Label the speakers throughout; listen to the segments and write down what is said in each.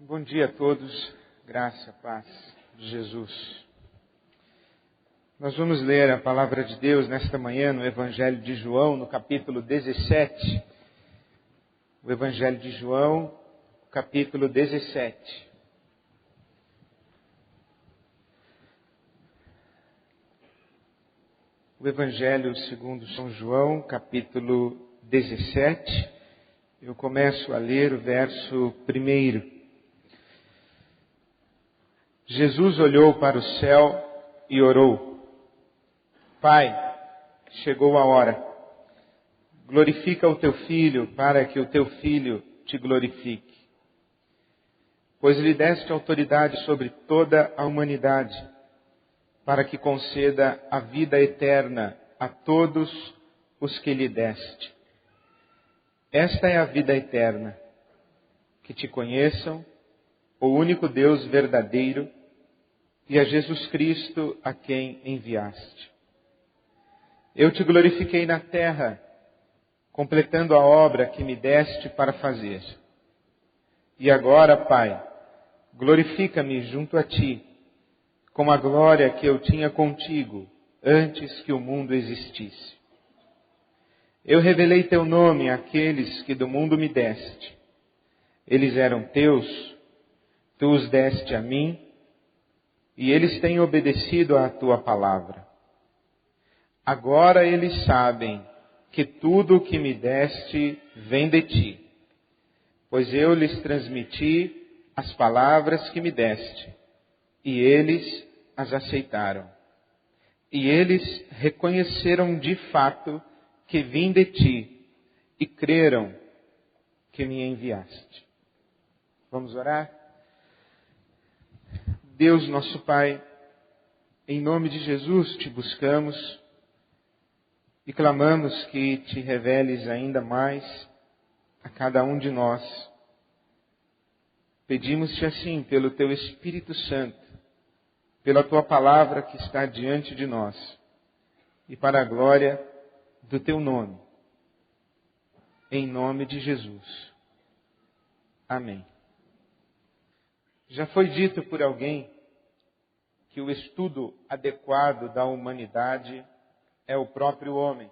Speaker 1: Bom dia a todos, graça, paz de Jesus. Nós vamos ler a palavra de Deus nesta manhã no Evangelho de João, no capítulo 17. O Evangelho de João, capítulo 17. O Evangelho segundo São João, capítulo 17. Eu começo a ler o verso 1. Jesus olhou para o céu e orou: Pai, chegou a hora. Glorifica o teu Filho, para que o teu Filho te glorifique. Pois lhe deste autoridade sobre toda a humanidade, para que conceda a vida eterna a todos os que lhe deste. Esta é a vida eterna, que te conheçam, o único Deus verdadeiro, e a Jesus Cristo a quem enviaste. Eu te glorifiquei na terra, completando a obra que me deste para fazer. E agora, Pai, glorifica-me junto a ti, com a glória que eu tinha contigo antes que o mundo existisse. Eu revelei teu nome àqueles que do mundo me deste. Eles eram teus, tu os deste a mim, e eles têm obedecido à tua palavra. Agora eles sabem que tudo o que me deste vem de ti, pois eu lhes transmiti as palavras que me deste, e eles as aceitaram. E eles reconheceram de fato que vim de ti, e creram que me enviaste. Vamos orar? Deus, nosso Pai, em nome de Jesus te buscamos e clamamos que te reveles ainda mais a cada um de nós. Pedimos-te assim pelo teu Espírito Santo, pela tua palavra que está diante de nós e para a glória do teu nome. Em nome de Jesus. Amém. Já foi dito por alguém que o estudo adequado da humanidade é o próprio homem.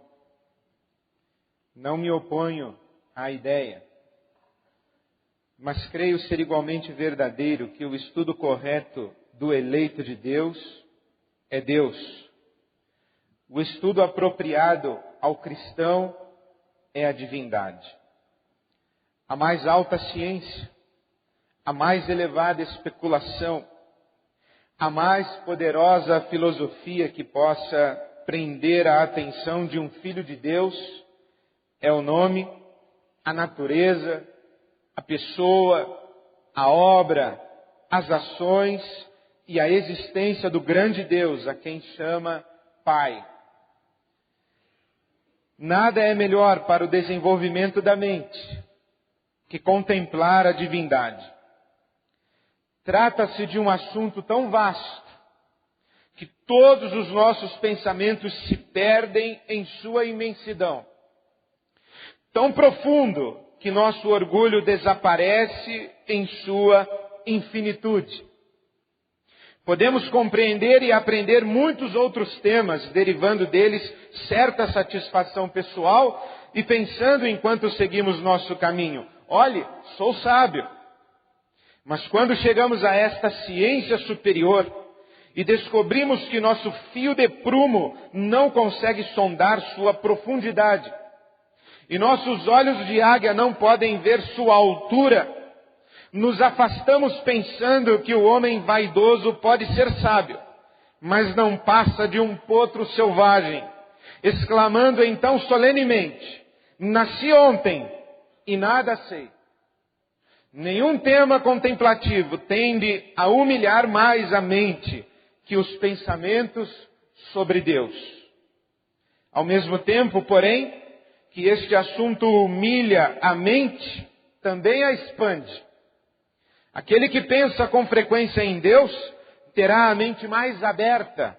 Speaker 1: Não me oponho à ideia, mas creio ser igualmente verdadeiro que o estudo correto do eleito de Deus é Deus. O estudo apropriado ao cristão é a divindade. A mais alta ciência, a mais elevada especulação, a mais poderosa filosofia que possa prender a atenção de um filho de Deus é o nome, a natureza, a pessoa, a obra, as ações e a existência do grande Deus, a quem chama Pai. Nada é melhor para o desenvolvimento da mente que contemplar a divindade. Trata-se de um assunto tão vasto que todos os nossos pensamentos se perdem em sua imensidão. Tão profundo que nosso orgulho desaparece em sua infinitude. Podemos compreender e aprender muitos outros temas, derivando deles certa satisfação pessoal e pensando enquanto seguimos nosso caminho: olhe, sou sábio. Mas quando chegamos a esta ciência superior e descobrimos que nosso fio de prumo não consegue sondar sua profundidade, e nossos olhos de águia não podem ver sua altura, nos afastamos pensando que o homem vaidoso pode ser sábio, mas não passa de um potro selvagem, exclamando então solenemente: nasci ontem e nada sei. Nenhum tema contemplativo tende a humilhar mais a mente que os pensamentos sobre Deus. Ao mesmo tempo, porém, que este assunto humilha a mente, também a expande. Aquele que pensa com frequência em Deus terá a mente mais aberta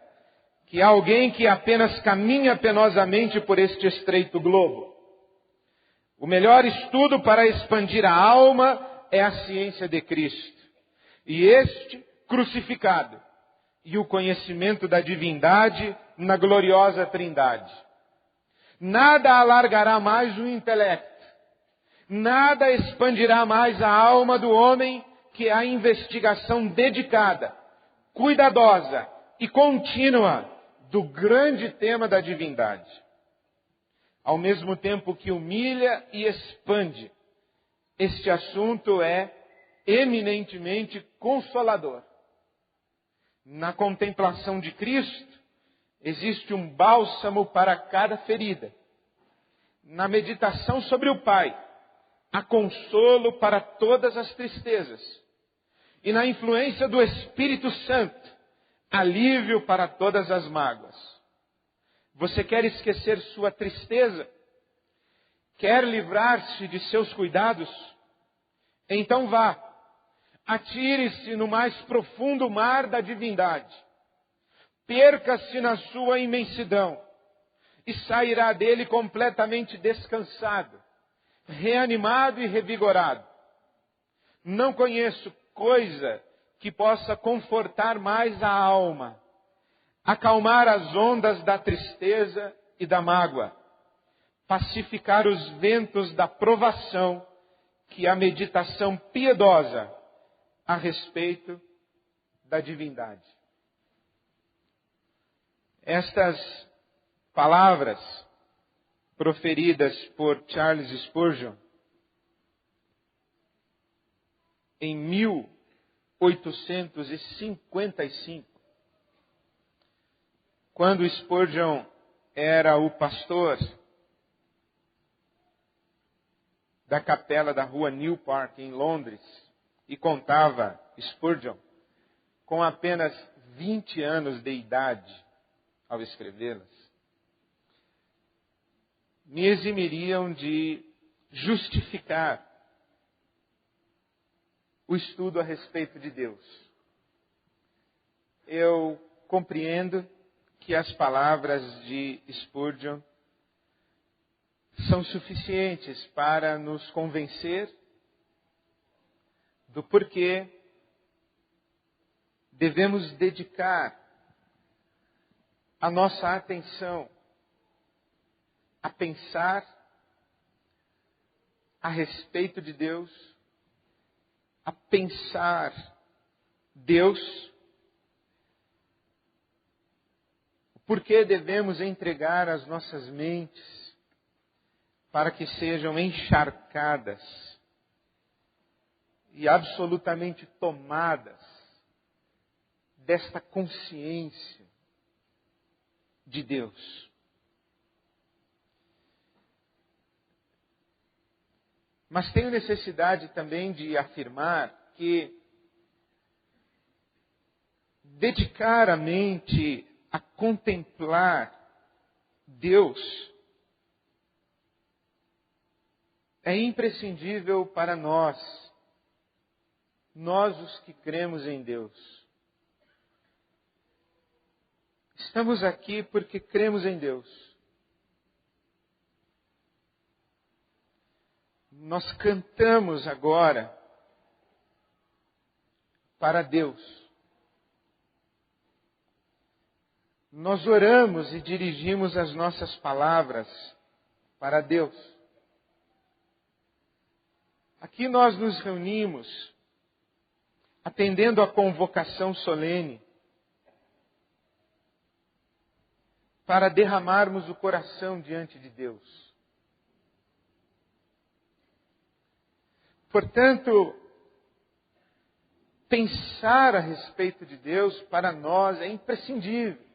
Speaker 1: que alguém que apenas caminha penosamente por este estreito globo. O melhor estudo para expandir a alma é a ciência de Cristo. e este crucificado, e o conhecimento da divindade na gloriosa Trindade. Nada alargará mais o intelecto, nada expandirá mais a alma do homem que a investigação dedicada, cuidadosa e contínua do grande tema da divindade. Ao mesmo tempo que humilha e expande, este assunto é eminentemente consolador. Na contemplação de Cristo, existe um bálsamo para cada ferida. Na meditação sobre o Pai, há consolo para todas as tristezas. E na influência do Espírito Santo, alívio para todas as mágoas. Você quer esquecer sua tristeza? Quer livrar-se de seus cuidados? Então vá, atire-se no mais profundo mar da divindade. Perca-se na sua imensidão e sairá dele completamente descansado, reanimado e revigorado. Não conheço coisa que possa confortar mais a alma, acalmar as ondas da tristeza e da mágoa, pacificar os ventos da provação que a meditação piedosa a respeito da divindade. Estas palavras proferidas por Charles Spurgeon em 1855, quando Spurgeon era o pastor da capela da rua New Park, em Londres, e contava Spurgeon com apenas 20 anos de idade ao escrevê-las, me eximiriam de justificar o estudo a respeito de Deus. Eu compreendo que as palavras de Spurgeon são suficientes para nos convencer do porquê devemos dedicar a nossa atenção a pensar a respeito de Deus, a pensar Deus, por que devemos entregar as nossas mentes para que sejam encharcadas e absolutamente tomadas desta consciência de Deus. Mas tenho necessidade também de afirmar que dedicar a mente a contemplar Deus é imprescindível para nós os que cremos em Deus. Estamos aqui porque cremos em Deus. Nós cantamos agora para Deus. Nós oramos e dirigimos as nossas palavras para Deus. Aqui nós nos reunimos, atendendo à convocação solene, para derramarmos o coração diante de Deus. Portanto, pensar a respeito de Deus para nós é imprescindível.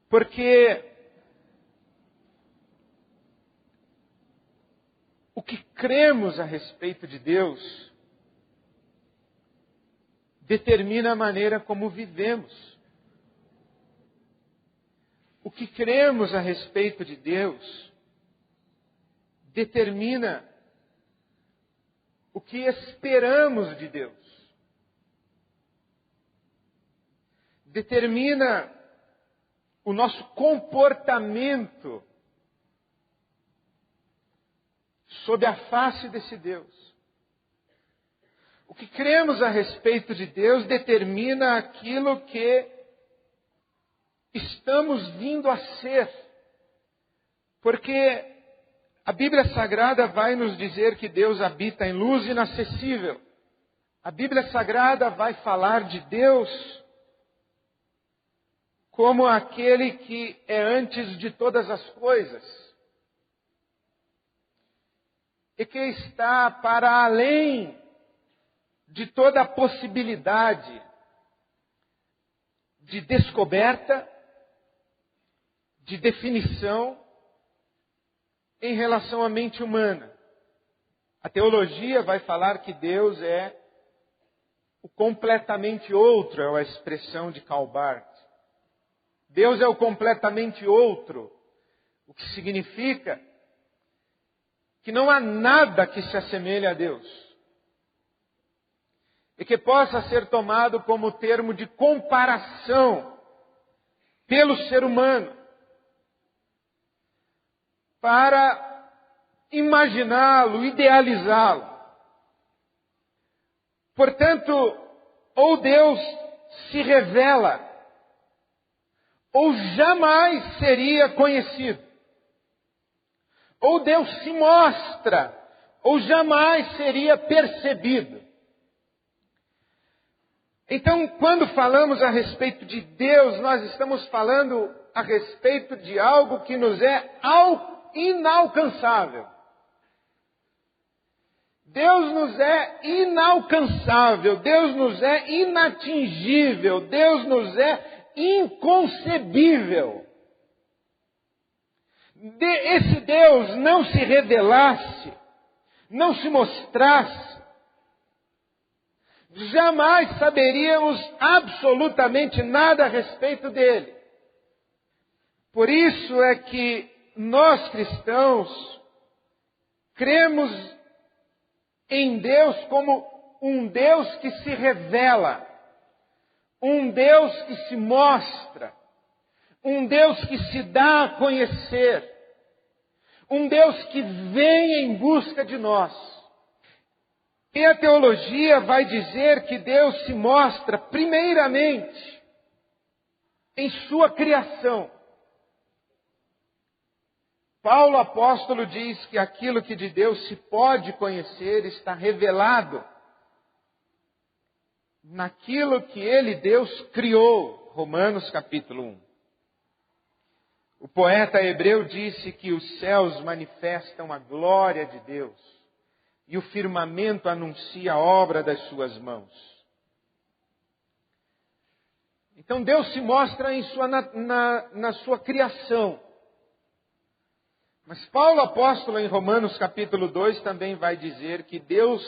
Speaker 1: Porque o que cremos a respeito de Deus determina a maneira como vivemos. O que cremos a respeito de Deus determina o que esperamos de Deus. Determina o nosso comportamento sob a face desse Deus. O que cremos a respeito de Deus determina aquilo que estamos vindo a ser. Porque a Bíblia Sagrada vai nos dizer que Deus habita em luz inacessível. A Bíblia Sagrada vai falar de Deus como aquele que é antes de todas as coisas. E que está para além de toda a possibilidade de descoberta, de definição em relação à mente humana. A teologia vai falar que Deus é o completamente outro, é a expressão de Karl Barth. Deus é o completamente outro, o que significa que não há nada que se assemelhe a Deus. E que possa ser tomado como termo de comparação pelo ser humano, para imaginá-lo, idealizá-lo. Portanto, ou Deus se revela, ou jamais seria conhecido. Ou Deus se mostra, ou jamais seria percebido. Então, quando falamos a respeito de Deus, nós estamos falando a respeito de algo que nos é inalcançável. Deus nos é inalcançável, Deus nos é inatingível, Deus nos é inconcebível. Esse Deus não se revelasse, não se mostrasse, jamais saberíamos absolutamente nada a respeito dele. Por isso é que nós cristãos cremos em Deus como um Deus que se revela, um Deus que se mostra, um Deus que se dá a conhecer, um Deus que vem em busca de nós. E a teologia vai dizer que Deus se mostra primeiramente em sua criação. Paulo apóstolo diz que aquilo que de Deus se pode conhecer está revelado naquilo que Ele, Deus, criou. Romanos capítulo 1. O poeta hebreu disse que os céus manifestam a glória de Deus e o firmamento anuncia a obra das suas mãos. Então Deus se mostra na sua criação. Mas Paulo apóstolo em Romanos capítulo 2 também vai dizer que Deus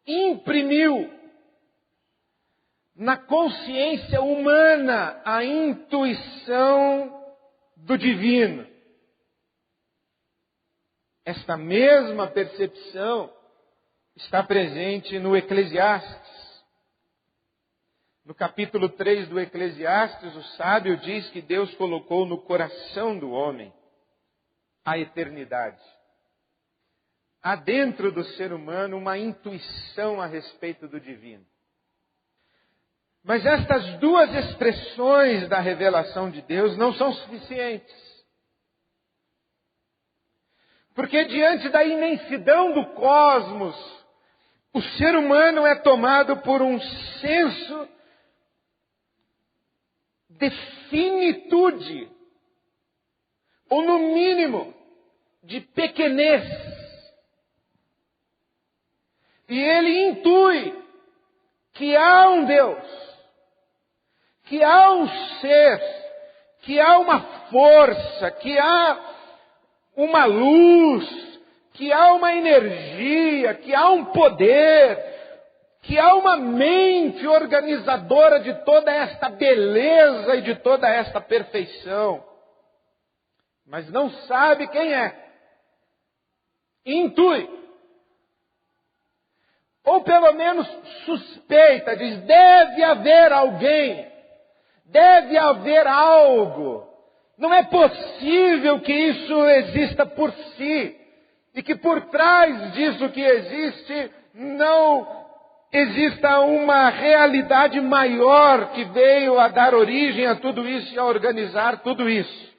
Speaker 1: imprimiu na consciência humana a intuição do divino. Esta mesma percepção está presente no Eclesiastes. No capítulo 3 do Eclesiastes, o sábio diz que Deus colocou no coração do homem a eternidade. Há dentro do ser humano uma intuição a respeito do divino. Mas estas duas expressões da revelação de Deus não são suficientes. Porque diante da imensidão do cosmos, o ser humano é tomado por um senso de finitude, ou no mínimo, de pequenez. E ele intui que há um Deus, que há um ser, que há uma força, que há uma luz, que há uma energia, que há um poder, que há uma mente organizadora de toda esta beleza e de toda esta perfeição. Mas não sabe quem é. Intui. Ou pelo menos suspeita, diz, deve haver alguém, deve haver algo. Não é possível que isso exista por si, e que por trás disso que existe não exista uma realidade maior que veio a dar origem a tudo isso e a organizar tudo isso.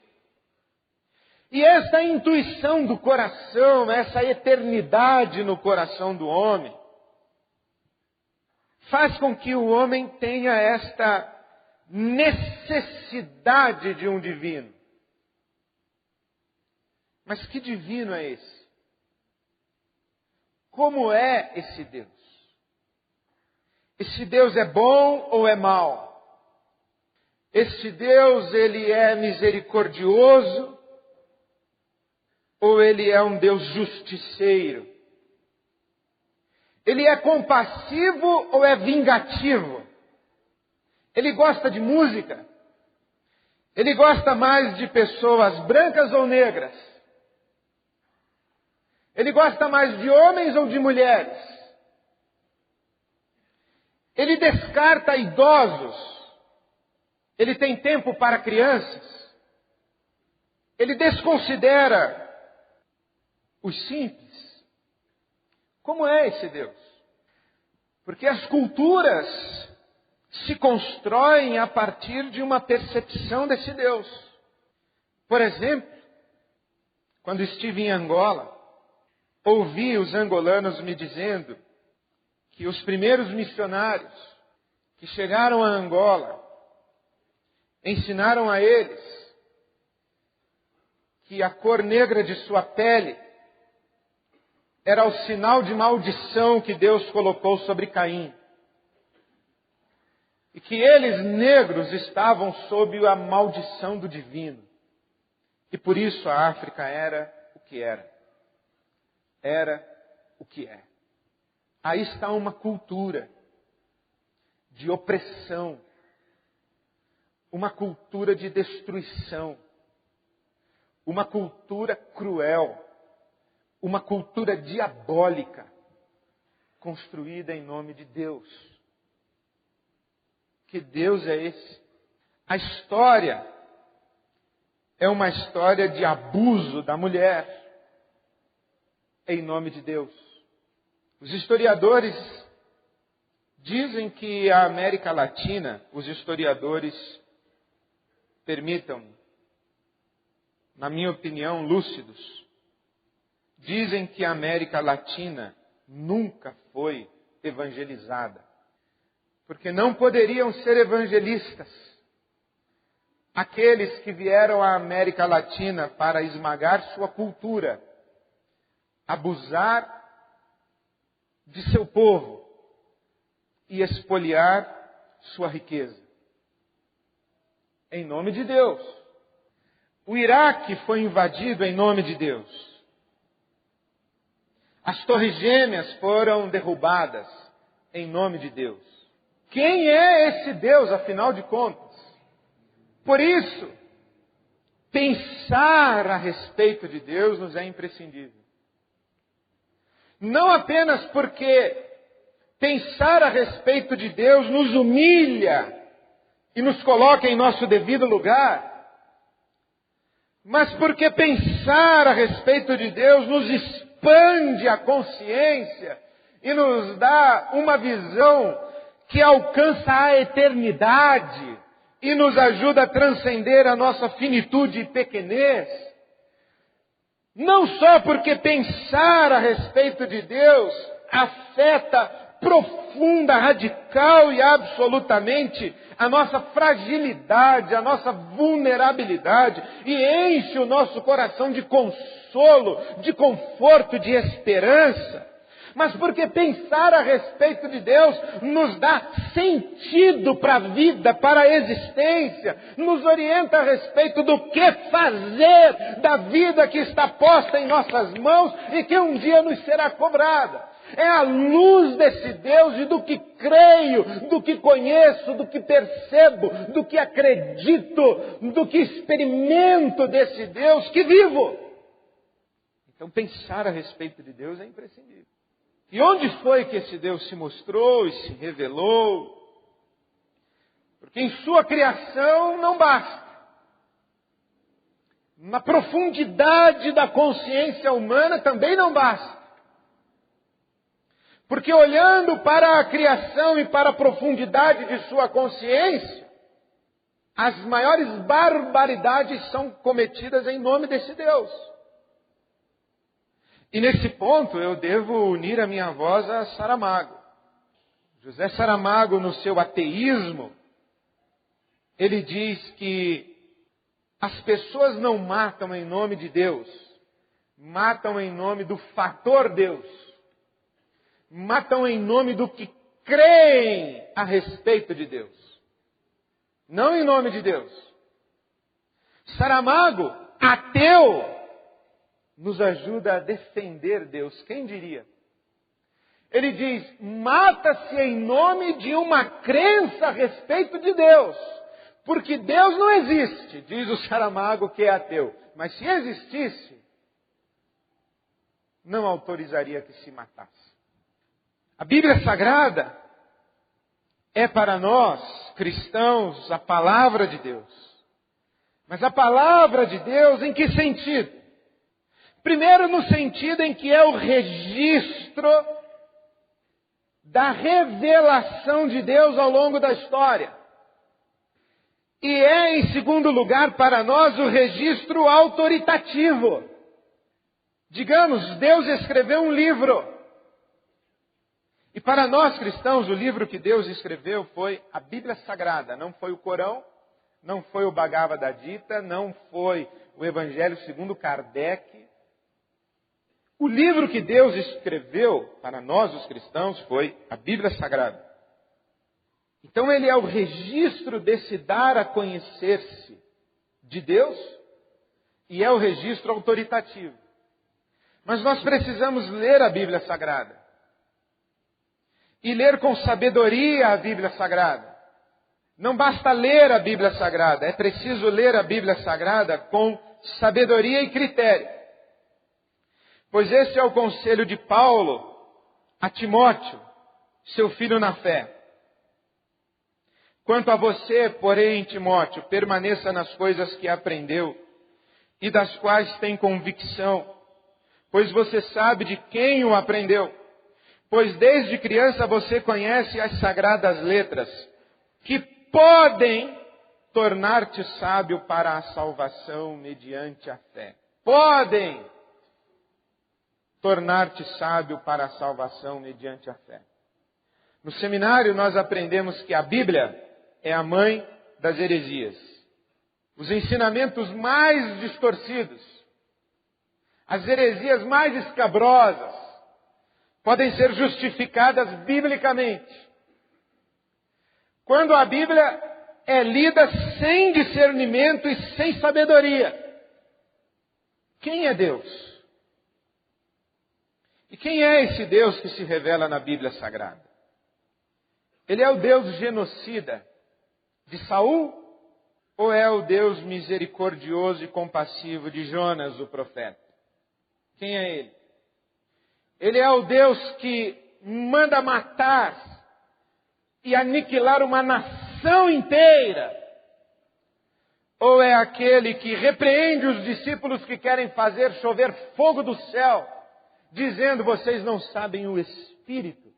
Speaker 1: E essa intuição do coração, essa eternidade no coração do homem, faz com que o homem tenha esta necessidade de um divino. Mas que divino é esse? Como é esse Deus? Esse Deus é bom ou é mau? Esse Deus, ele é misericordioso ou ele é um Deus justiceiro? Ele é compassivo ou é vingativo? Ele gosta de música? Ele gosta mais de pessoas brancas ou negras? Ele gosta mais de homens ou de mulheres? Ele descarta idosos? Ele tem tempo para crianças? Ele desconsidera os simples? Como é esse Deus? Porque as culturas se constroem a partir de uma percepção desse Deus. Por exemplo, quando estive em Angola, ouvi os angolanos me dizendo que os primeiros missionários que chegaram a Angola ensinaram a eles que a cor negra de sua pele era o sinal de maldição que Deus colocou sobre Caim. E que eles, negros, estavam sob a maldição do divino. E por isso a África era o que era. Era o que é. Aí está uma cultura de opressão. Uma cultura de destruição. Uma cultura cruel. Uma cultura diabólica. Construída em nome de Deus. Que Deus é esse? A história é uma história de abuso da mulher em nome de Deus. Os historiadores dizem que a América Latina, os historiadores, permitam, na minha opinião, lúcidos, dizem que a América Latina nunca foi evangelizada. Porque não poderiam ser evangelistas aqueles que vieram à América Latina para esmagar sua cultura, abusar de seu povo e espoliar sua riqueza. Em nome de Deus. O Iraque foi invadido em nome de Deus. As Torres Gêmeas foram derrubadas em nome de Deus. Quem é esse Deus, afinal de contas? Por isso, pensar a respeito de Deus nos é imprescindível. Não apenas porque pensar a respeito de Deus nos humilha e nos coloca em nosso devido lugar, mas porque pensar a respeito de Deus nos expande a consciência e nos dá uma visão que alcança a eternidade e nos ajuda a transcender a nossa finitude e pequenez. Não só porque pensar a respeito de Deus afeta profunda, radical e absolutamente a nossa fragilidade, a nossa vulnerabilidade e enche o nosso coração de consolo, de conforto, de esperança. Mas porque pensar a respeito de Deus nos dá sentido para a vida, para a existência, nos orienta a respeito do que fazer da vida que está posta em nossas mãos e que um dia nos será cobrada. É à luz desse Deus e do que creio, do que conheço, do que percebo, do que acredito, do que experimento desse Deus que vivo. Então pensar a respeito de Deus é imprescindível. E onde foi que esse Deus se mostrou e se revelou? Porque em sua criação não basta. Na profundidade da consciência humana também não basta. Porque olhando para a criação e para a profundidade de sua consciência, as maiores barbaridades são cometidas em nome desse Deus. E nesse ponto eu devo unir a minha voz a Saramago. José Saramago, no seu ateísmo, ele diz que as pessoas não matam em nome de Deus, matam em nome do fator Deus. Matam em nome do que creem a respeito de Deus. Não em nome de Deus. Saramago, ateu, nos ajuda a defender Deus. Quem diria? Ele diz, mata-se em nome de uma crença a respeito de Deus. Porque Deus não existe, diz o Saramago que é ateu. Mas se existisse, não autorizaria que se matasse. A Bíblia Sagrada é para nós, cristãos, a palavra de Deus. Mas a palavra de Deus em que sentido? Primeiro no sentido em que é o registro da revelação de Deus ao longo da história. E é, em segundo lugar, para nós, o registro autoritativo. Digamos, Deus escreveu um livro. E para nós cristãos, o livro que Deus escreveu foi a Bíblia Sagrada. Não foi o Corão, não foi o Bhagavad Gita, não foi o Evangelho segundo Kardec. O livro que Deus escreveu para nós, os cristãos, foi a Bíblia Sagrada. Então ele é o registro desse dar a conhecer-se de Deus e é o registro autoritativo. Mas nós precisamos ler a Bíblia Sagrada. E ler com sabedoria a Bíblia Sagrada. Não basta ler a Bíblia Sagrada, é preciso ler a Bíblia Sagrada com sabedoria e critério. Pois esse é o conselho de Paulo a Timóteo, seu filho na fé. Quanto a você, porém, Timóteo, permaneça nas coisas que aprendeu e das quais tem convicção, pois você sabe de quem o aprendeu. Pois desde criança você conhece as sagradas letras, que podem tornar-te sábio para a salvação mediante a fé. Podem tornar-te sábio para a salvação mediante a fé. No seminário nós aprendemos que a Bíblia é a mãe das heresias. Os ensinamentos mais distorcidos, as heresias mais escabrosas, podem ser justificadas biblicamente. Quando a Bíblia é lida sem discernimento e sem sabedoria. Quem é Deus? E quem é esse Deus que se revela na Bíblia Sagrada? Ele é o Deus genocida de Saul? Ou é o Deus misericordioso e compassivo de Jonas, o profeta? Quem é ele? Ele é o Deus que manda matar e aniquilar uma nação inteira? Ou é aquele que repreende os discípulos que querem fazer chover fogo do céu, dizendo, vocês não sabem o Espírito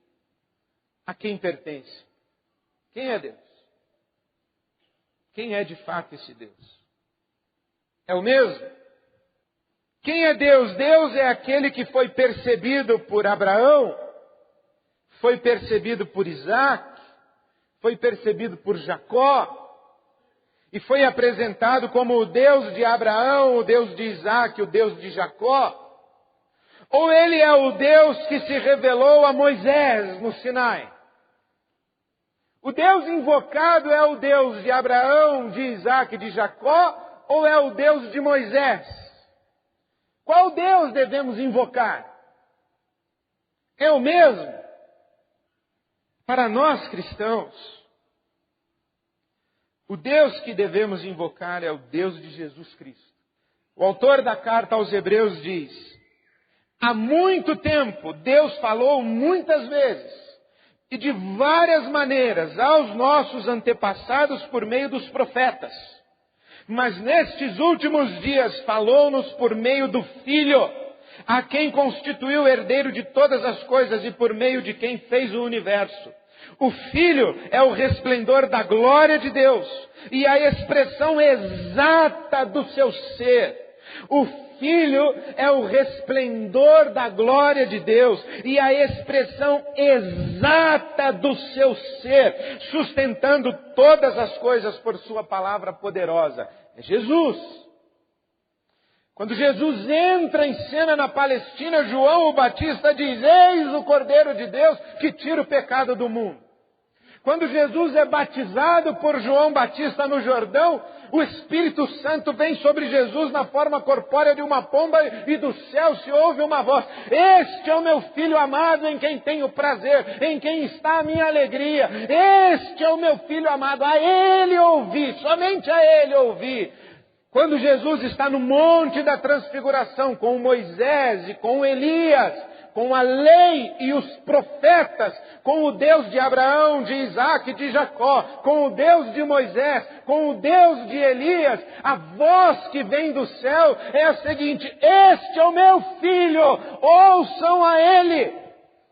Speaker 1: a quem pertence? Quem é Deus? Quem é de fato esse Deus? É o mesmo? Quem é Deus? Deus é aquele que foi percebido por Abraão, foi percebido por Isaac, foi percebido por Jacó, e foi apresentado como o Deus de Abraão, o Deus de Isaac, o Deus de Jacó. Ou ele é o Deus que se revelou a Moisés no Sinai? O Deus invocado é o Deus de Abraão, de Isaac e de Jacó, ou é o Deus de Moisés? Qual Deus devemos invocar? É o mesmo? Para nós cristãos, o Deus que devemos invocar é o Deus de Jesus Cristo. O autor da carta aos Hebreus diz, há muito tempo Deus falou muitas vezes e de várias maneiras aos nossos antepassados por meio dos profetas. Mas nestes últimos dias falou-nos por meio do Filho, a quem constituiu herdeiro de todas as coisas e por meio de quem fez o universo. O Filho é o resplendor da glória de Deus e a expressão exata do seu ser. O Filho é o resplendor da glória de Deus e a expressão exata do seu ser, sustentando todas as coisas por sua palavra poderosa. É Jesus. Quando Jesus entra em cena na Palestina, João o Batista diz: eis o Cordeiro de Deus que tira o pecado do mundo. Quando Jesus é batizado por João Batista no Jordão, o Espírito Santo vem sobre Jesus na forma corpórea de uma pomba e do céu se ouve uma voz: este é o meu Filho amado em quem tenho prazer, em quem está a minha alegria. Este é o meu Filho amado, a Ele ouvi, somente a Ele ouvi. Quando Jesus está no Monte da Transfiguração com Moisés e com Elias, com a lei e os profetas, com o Deus de Abraão, de Isaac e de Jacó, com o Deus de Moisés, com o Deus de Elias, a voz que vem do céu é a seguinte: este é o meu Filho, ouçam a Ele.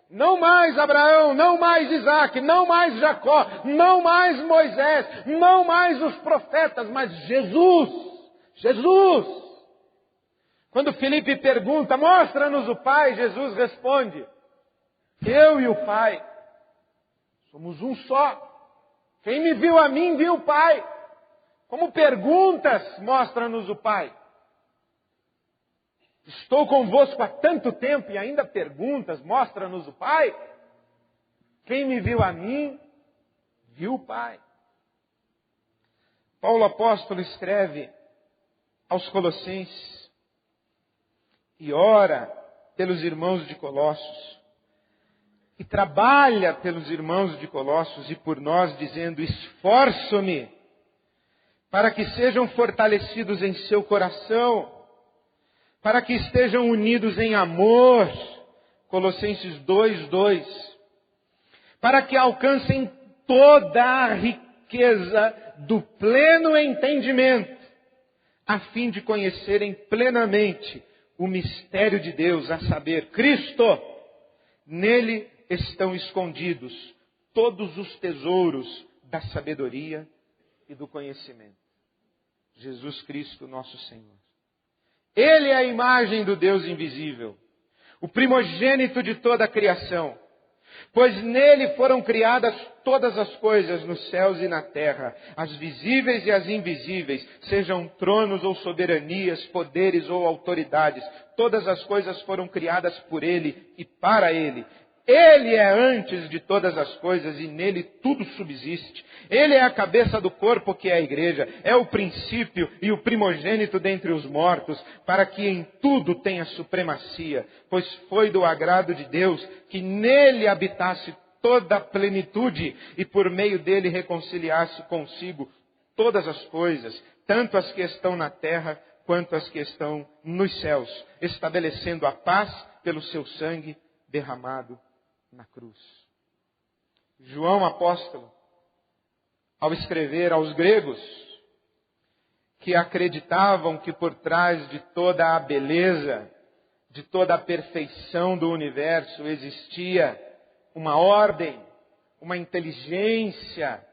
Speaker 1: Não mais Abraão, não mais Isaac, não mais Jacó, não mais Moisés, não mais os profetas, mas Jesus. Jesus! Quando Filipe pergunta: mostra-nos o Pai, Jesus responde: eu e o Pai somos um só. Quem me viu a mim, viu o Pai. Como perguntas, mostra-nos o Pai. Estou convosco há tanto tempo e ainda perguntas, mostra-nos o Pai. Quem me viu a mim, viu o Pai. Paulo apóstolo escreve aos Colossenses e ora pelos irmãos de Colossos e trabalha pelos irmãos de Colossos e por nós, dizendo: esforço-me para que sejam fortalecidos em seu coração, para que estejam unidos em amor, Colossenses 2:2, para que alcancem toda a riqueza do pleno entendimento, a fim de conhecerem plenamente o mistério de Deus, a saber, Cristo. Nele estão escondidos todos os tesouros da sabedoria e do conhecimento. Jesus Cristo, nosso Senhor. Ele é a imagem do Deus invisível, o primogênito de toda a criação. Pois nele foram criadas todas as coisas nos céus e na terra, as visíveis e as invisíveis, sejam tronos ou soberanias, poderes ou autoridades. Todas as coisas foram criadas por ele e para ele. Ele é antes de todas as coisas e nele tudo subsiste. Ele é a cabeça do corpo que é a igreja, é o princípio e o primogênito dentre os mortos, para que em tudo tenha supremacia, pois foi do agrado de Deus que nele habitasse toda a plenitude e por meio dele reconciliasse consigo todas as coisas, tanto as que estão na terra quanto as que estão nos céus, estabelecendo a paz pelo seu sangue derramado na cruz. João apóstolo, ao escrever aos gregos, que acreditavam que por trás de toda a beleza, de toda a perfeição do universo existia uma ordem, uma inteligência,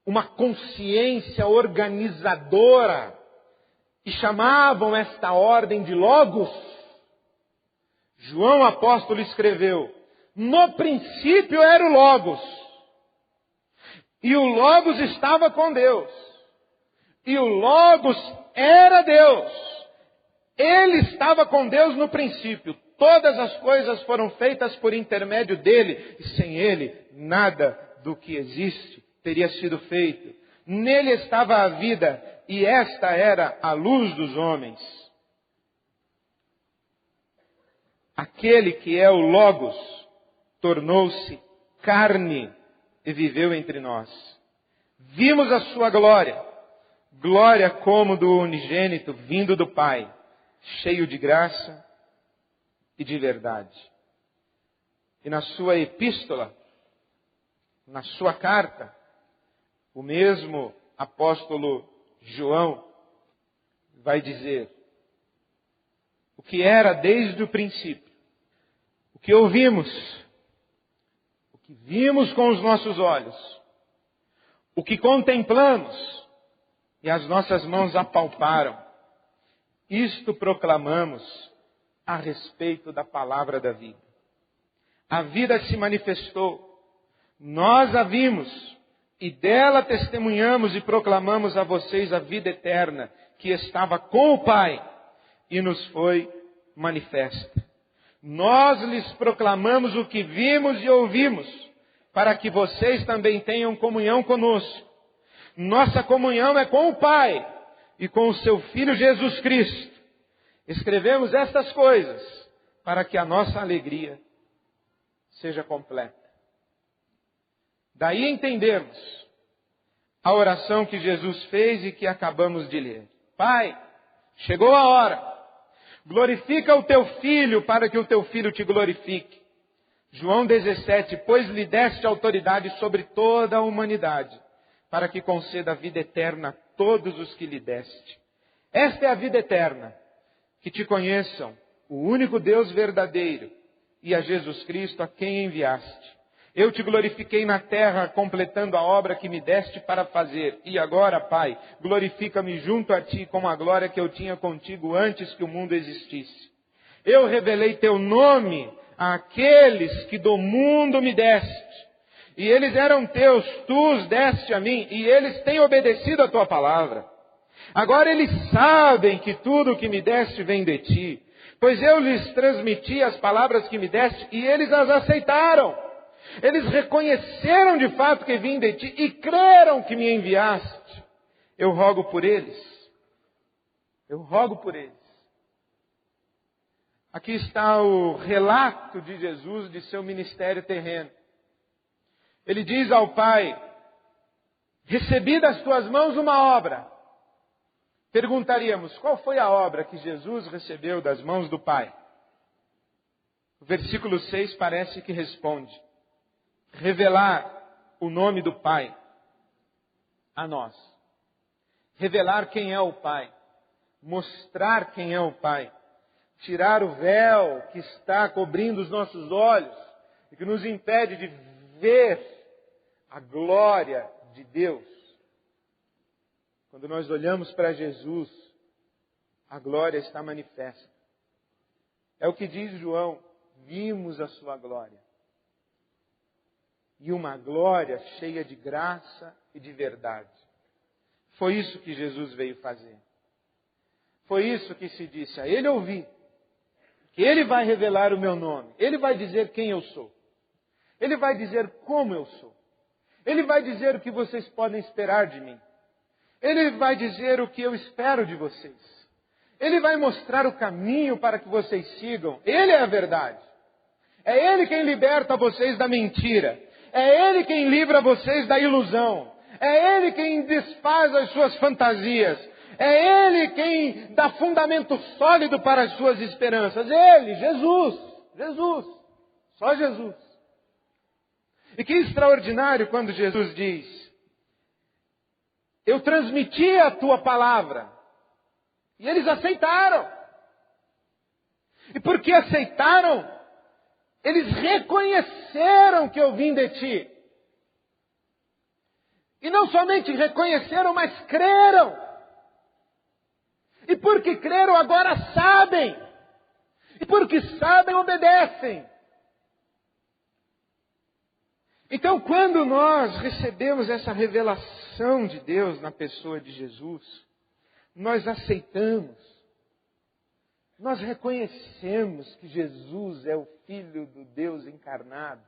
Speaker 1: uma consciência organizadora, e chamavam esta ordem de Logos. João apóstolo escreveu: no princípio era o Logos, e o Logos estava com Deus, e o Logos era Deus. Ele estava com Deus no princípio. Todas as coisas foram feitas por intermédio dele, e sem ele nada do que existe teria sido feito. Nele estava a vida, e esta era a luz dos homens. Aquele que é o Logos tornou-se carne e viveu entre nós. Vimos a sua glória, glória como do unigênito vindo do Pai, cheio de graça e de verdade. E na sua epístola, na sua carta, o mesmo apóstolo João vai dizer: o que era desde o princípio, o que ouvimos, o que vimos com os nossos olhos, o que contemplamos e as nossas mãos apalparam. Isto proclamamos a respeito da palavra da vida. A vida se manifestou, nós a vimos e dela testemunhamos e proclamamos a vocês a vida eterna que estava com o Pai e nos foi manifesta. Nós lhes proclamamos o que vimos e ouvimos, para que vocês também tenham comunhão conosco. Nossa comunhão é com o Pai e com o seu Filho Jesus Cristo. Escrevemos estas coisas para que a nossa alegria seja completa. Daí entendemos a oração que Jesus fez e que acabamos de ler. Pai, chegou a hora. Glorifica o teu Filho para que o teu Filho te glorifique. João 17, pois lhe deste autoridade sobre toda a humanidade, para que conceda a vida eterna a todos os que lhe deste. Esta é a vida eterna, que te conheçam, o único Deus verdadeiro, e a Jesus Cristo a quem enviaste. Eu te glorifiquei na terra, completando a obra que me deste para fazer. E agora, Pai, glorifica-me junto a ti com a glória que eu tinha contigo antes que o mundo existisse. Eu revelei teu nome àqueles que do mundo me deste. E eles eram teus, tu os deste a mim, e eles têm obedecido a tua palavra. Agora eles sabem que tudo o que me deste vem de ti, pois eu lhes transmiti as palavras que me deste, e eles as aceitaram. Eles reconheceram de fato que vim de ti e creram que me enviaste. Eu rogo por eles. Eu rogo por eles. Aqui está o relato de Jesus de seu ministério terreno. Ele diz ao Pai, recebi das tuas mãos uma obra. Perguntaríamos, qual foi a obra que Jesus recebeu das mãos do Pai? O versículo 6 parece que responde. Revelar o nome do Pai a nós. Revelar quem é o Pai. Mostrar quem é o Pai. Tirar o véu que está cobrindo os nossos olhos e que nos impede de ver a glória de Deus. Quando nós olhamos para Jesus, a glória está manifesta. É o que diz João, vimos a sua glória. E uma glória cheia de graça e de verdade. Foi isso que Jesus veio fazer. Foi isso que se disse a ele ouvir. Que ele vai revelar o meu nome. Ele vai dizer quem eu sou. Ele vai dizer como eu sou. Ele vai dizer o que vocês podem esperar de mim. Ele vai dizer o que eu espero de vocês. Ele vai mostrar o caminho para que vocês sigam. Ele é a verdade. É Ele quem liberta vocês da mentira. É Ele quem livra vocês da ilusão. É Ele quem desfaz as suas fantasias. É Ele quem dá fundamento sólido para as suas esperanças. Ele, Jesus. Jesus. Só Jesus. E que extraordinário quando Jesus diz, eu transmiti a tua palavra. E eles aceitaram. E porque aceitaram, eles reconheceram que eu vim de ti. E não somente reconheceram, mas creram. E porque creram, agora sabem. E porque sabem, obedecem. Então, quando nós recebemos essa revelação de Deus na pessoa de Jesus, nós aceitamos. Nós reconhecemos que Jesus é o Filho do Deus encarnado.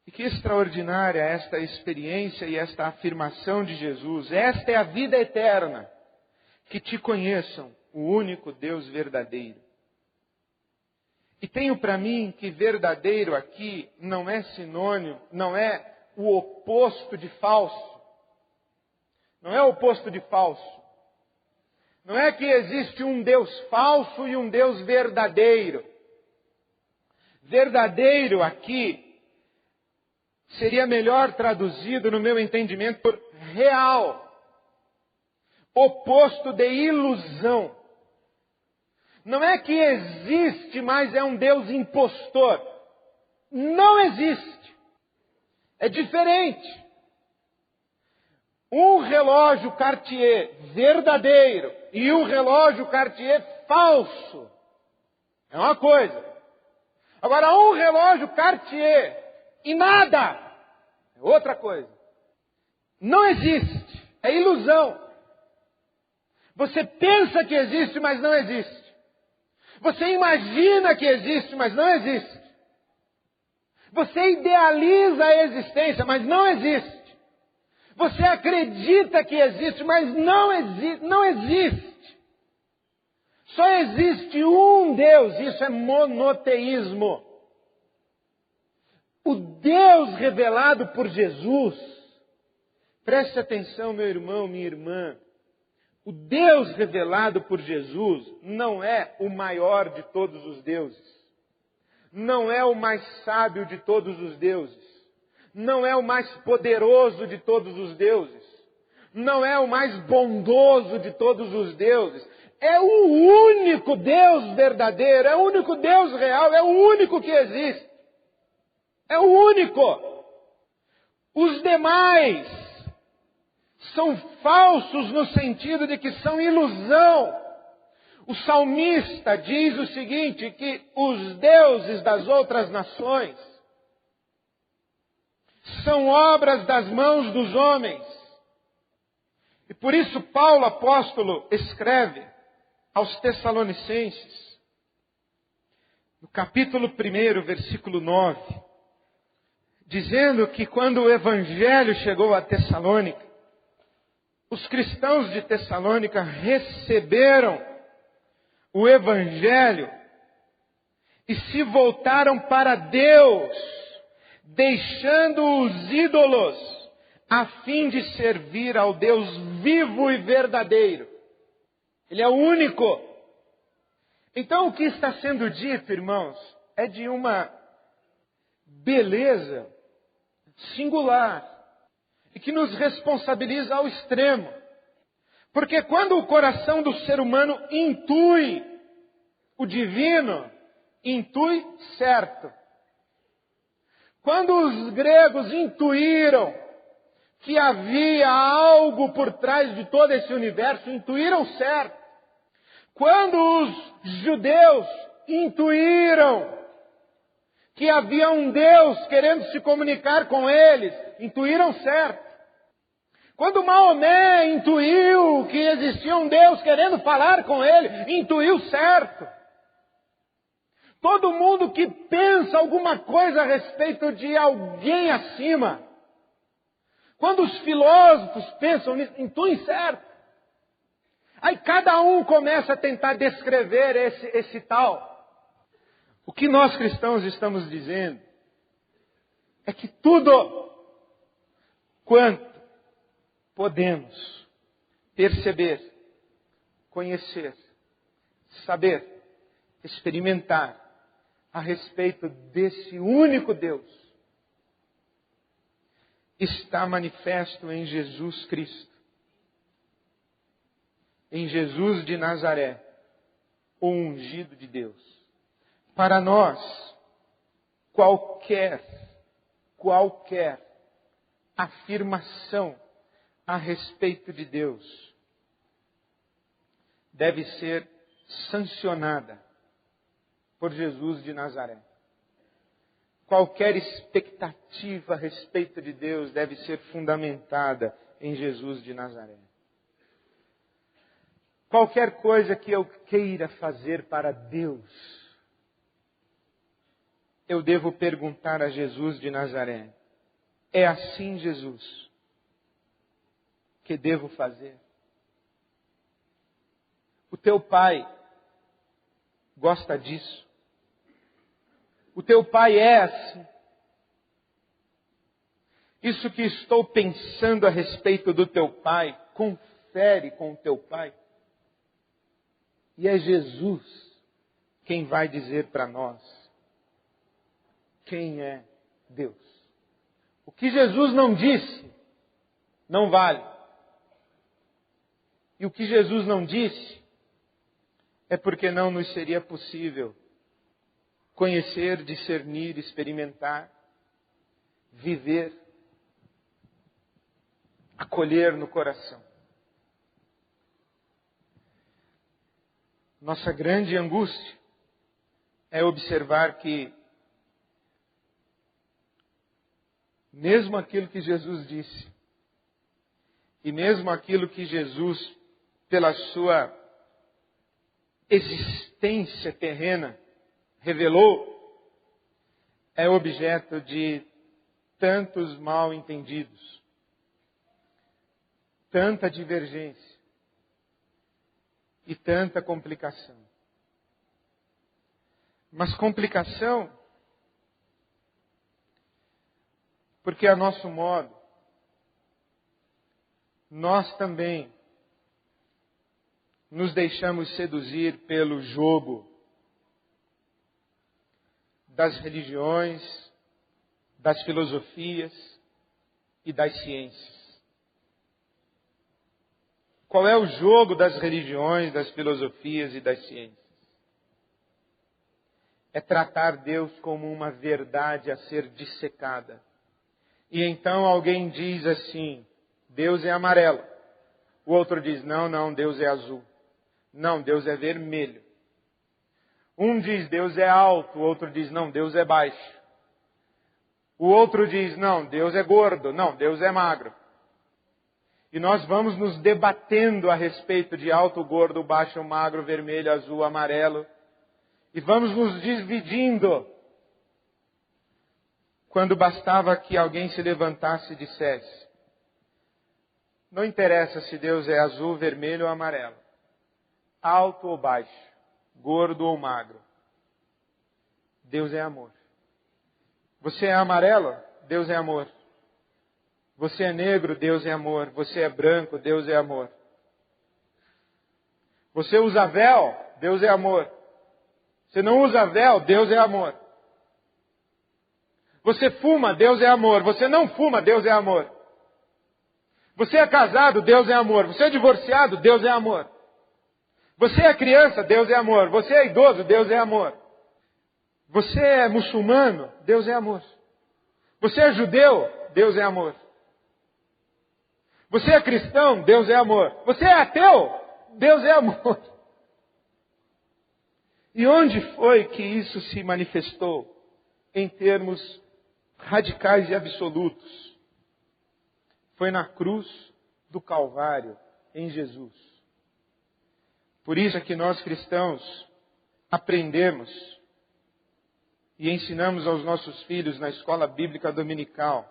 Speaker 1: E que extraordinária esta experiência e esta afirmação de Jesus. Esta é a vida eterna, que te conheçam, o único Deus verdadeiro. E tenho para mim que verdadeiro aqui não é sinônimo, não é o oposto de falso. Não é o oposto de falso. Não é que existe um Deus falso e um Deus verdadeiro. Verdadeiro aqui seria melhor traduzido, no meu entendimento, por real. oposto de ilusão. Não é que existe, mas é um Deus impostor. Não existe. É diferente. Um relógio Cartier verdadeiro e um relógio Cartier falso é uma coisa. Agora, um relógio Cartier e nada é outra coisa. Não existe. É ilusão. Você pensa que existe, mas não existe. Você imagina que existe, mas não existe. Você idealiza a existência, mas não existe. Você acredita que existe, mas não existe. Só existe um Deus, isso é monoteísmo. O Deus revelado por Jesus, preste atenção, meu irmão, minha irmã, o Deus revelado por Jesus não é o maior de todos os deuses, não é o mais sábio de todos os deuses, não é o mais poderoso de todos os deuses, não é o mais bondoso de todos os deuses, é o único Deus verdadeiro, é o único Deus real, é o único que existe, é o único. Os demais são falsos no sentido de que são ilusão. O salmista diz o seguinte, que os deuses das outras nações são obras das mãos dos homens. E por isso Paulo, apóstolo, escreve aos Tessalonicenses, no capítulo 1, versículo 9, dizendo que quando o Evangelho chegou a Tessalônica, os cristãos de Tessalônica receberam o Evangelho e se voltaram para Deus, deixando os ídolos, a fim de servir ao Deus vivo e verdadeiro. Ele é o único. Então o que está sendo dito, irmãos, é de uma beleza singular e que nos responsabiliza ao extremo. Porque quando o coração do ser humano intui o divino, intui certo. Quando os gregos intuíram que havia algo por trás de todo esse universo, intuíram certo. Quando os judeus intuíram que havia um Deus querendo se comunicar com eles, intuíram certo. Quando Maomé intuiu que existia um Deus querendo falar com ele, intuiu certo. Todo mundo que pensa alguma coisa a respeito de alguém acima, quando os filósofos pensam nisso, intuem certo. Aí cada um começa a tentar descrever esse tal. O que nós cristãos estamos dizendo é que tudo quanto podemos perceber, conhecer, saber, experimentar a respeito desse único Deus está manifesto em Jesus Cristo. Em Jesus de Nazaré, o ungido de Deus. Para nós, qualquer afirmação a respeito de Deus deve ser sancionada por Jesus de Nazaré. Qualquer expectativa a respeito de Deus deve ser fundamentada em Jesus de Nazaré. Qualquer coisa que eu queira fazer para Deus, eu devo perguntar a Jesus de Nazaré: é assim, Jesus, que devo fazer? O teu pai gosta disso? O teu pai é assim? Isso que estou pensando a respeito do teu pai, confere com o teu pai? E é Jesus quem vai dizer para nós quem é Deus. O que Jesus não disse, não vale. E o que Jesus não disse é porque não nos seria possível conhecer, discernir, experimentar, viver, acolher no coração. Nossa grande angústia é observar que mesmo aquilo que Jesus disse, e mesmo aquilo que Jesus, pela sua existência terrena, revelou, é objeto de tantos mal entendidos, tanta divergência e tanta complicação. Mas complicação porque a nosso modo, nós também nos deixamos seduzir pelo jogo das religiões, das filosofias e das ciências. Qual é o jogo das religiões, das filosofias e das ciências? É tratar Deus como uma verdade a ser dissecada. E então alguém diz assim, Deus é amarelo. O outro diz, não, Deus é azul. Não, Deus é vermelho. Um diz, Deus é alto. O outro diz, não, Deus é baixo. O outro diz, não, Deus é gordo. Não, Deus é magro. E nós vamos nos debatendo a respeito de alto, gordo, baixo, magro, vermelho, azul, amarelo. E vamos nos dividindo. Quando bastava que alguém se levantasse e dissesse, não interessa se Deus é azul, vermelho ou amarelo, alto ou baixo, gordo ou magro. Deus é amor. Você é amarelo? Deus é amor. Você é negro? Deus é amor. Você é branco? Deus é amor. Você usa véu? Deus é amor. Você não usa véu? Deus é amor. Você fuma? Deus é amor. Você não fuma? Deus é amor. Você é casado? Deus é amor. Você é divorciado? Deus é amor. Você é criança? Deus é amor. Você é idoso? Deus é amor. Você é muçulmano? Deus é amor. Você é judeu? Deus é amor. Você é cristão? Deus é amor. Você é ateu? Deus é amor. E onde foi que isso se manifestou em termos radicais e absolutos? Foi na cruz do Calvário, em Jesus. Por isso é que nós cristãos aprendemos e ensinamos aos nossos filhos na escola bíblica dominical.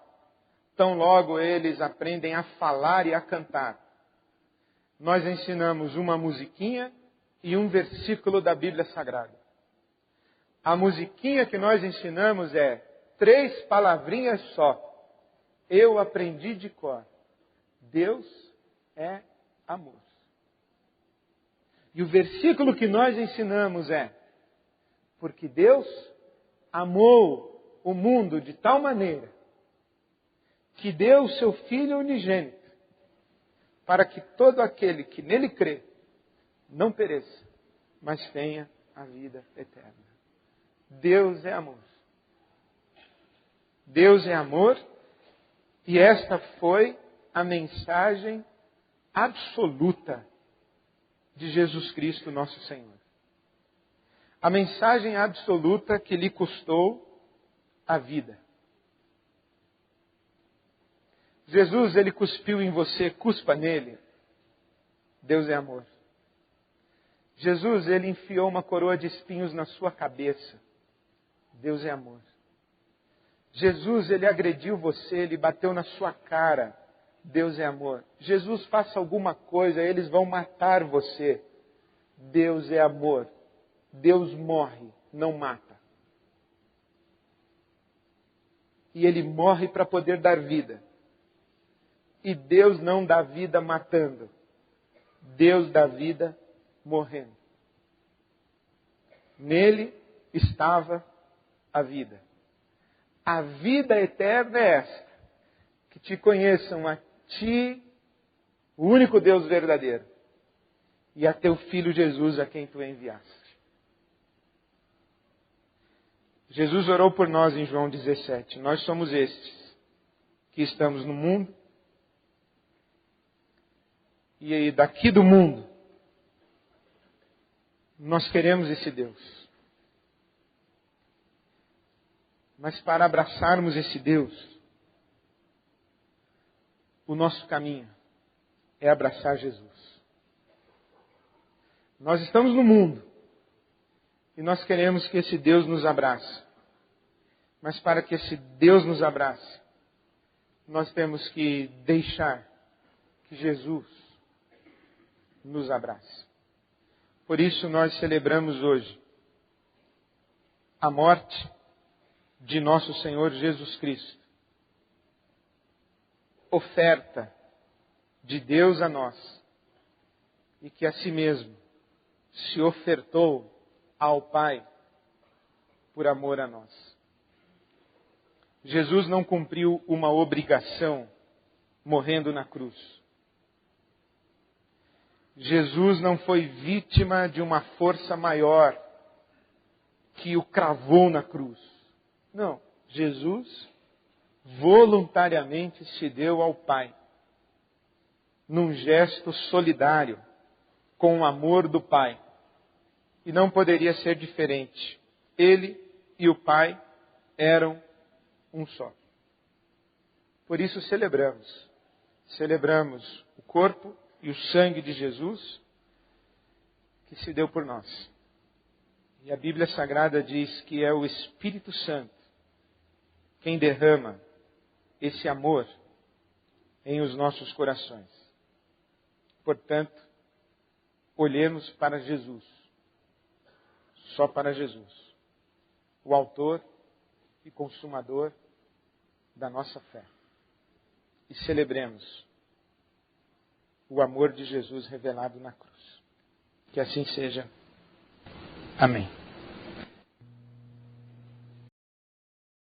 Speaker 1: Tão logo eles aprendem a falar e a cantar. Nós ensinamos uma musiquinha e um versículo da Bíblia Sagrada. A musiquinha que nós ensinamos é 3 palavrinhas só. Eu aprendi de cor. Deus é amor. E o versículo que nós ensinamos é: porque Deus amou o mundo de tal maneira que deu o seu Filho unigênito, para que todo aquele que nele crê não pereça, mas tenha a vida eterna. Deus é amor. Deus é amor, e esta foi a mensagem absoluta de Jesus Cristo, nosso Senhor. A mensagem absoluta que lhe custou a vida. Jesus, ele cuspiu em você, cuspa nele. Deus é amor. Jesus, ele enfiou uma coroa de espinhos na sua cabeça. Deus é amor. Jesus, ele agrediu você, ele bateu na sua cara. Deus é amor. Jesus, faça alguma coisa, eles vão matar você. Deus é amor. Deus morre, não mata. E ele morre para poder dar vida. E Deus não dá vida matando. Deus dá vida morrendo. Nele estava a vida. A vida eterna é esta: que te conheçam a ti, o único Deus verdadeiro, e a teu Filho Jesus, a quem tu enviaste. Jesus orou por nós em João 17. Nós somos estes que estamos no mundo, e aí daqui do mundo nós queremos esse Deus. Mas para abraçarmos esse Deus, o nosso caminho é abraçar Jesus. Nós estamos no mundo e nós queremos que esse Deus nos abrace. Mas para que esse Deus nos abrace, nós temos que deixar que Jesus nos abrace. Por isso nós celebramos hoje a morte de nosso Senhor Jesus Cristo. Oferta de Deus a nós. E que a si mesmo se ofertou ao Pai por amor a nós. Jesus não cumpriu uma obrigação morrendo na cruz. Jesus não foi vítima de uma força maior que o cravou na cruz. Não, Jesus voluntariamente se deu ao Pai, num gesto solidário, com o amor do Pai. E não poderia ser diferente. Ele e o Pai eram um só. Por isso celebramos. Celebramos o corpo e o sangue de Jesus que se deu por nós. E a Bíblia Sagrada diz que é o Espírito Santo quem derrama esse amor em os nossos corações. Portanto, olhemos para Jesus. Só para Jesus. O autor e consumador da nossa fé. E celebremos o amor de Jesus revelado na cruz. Que assim seja. Amém.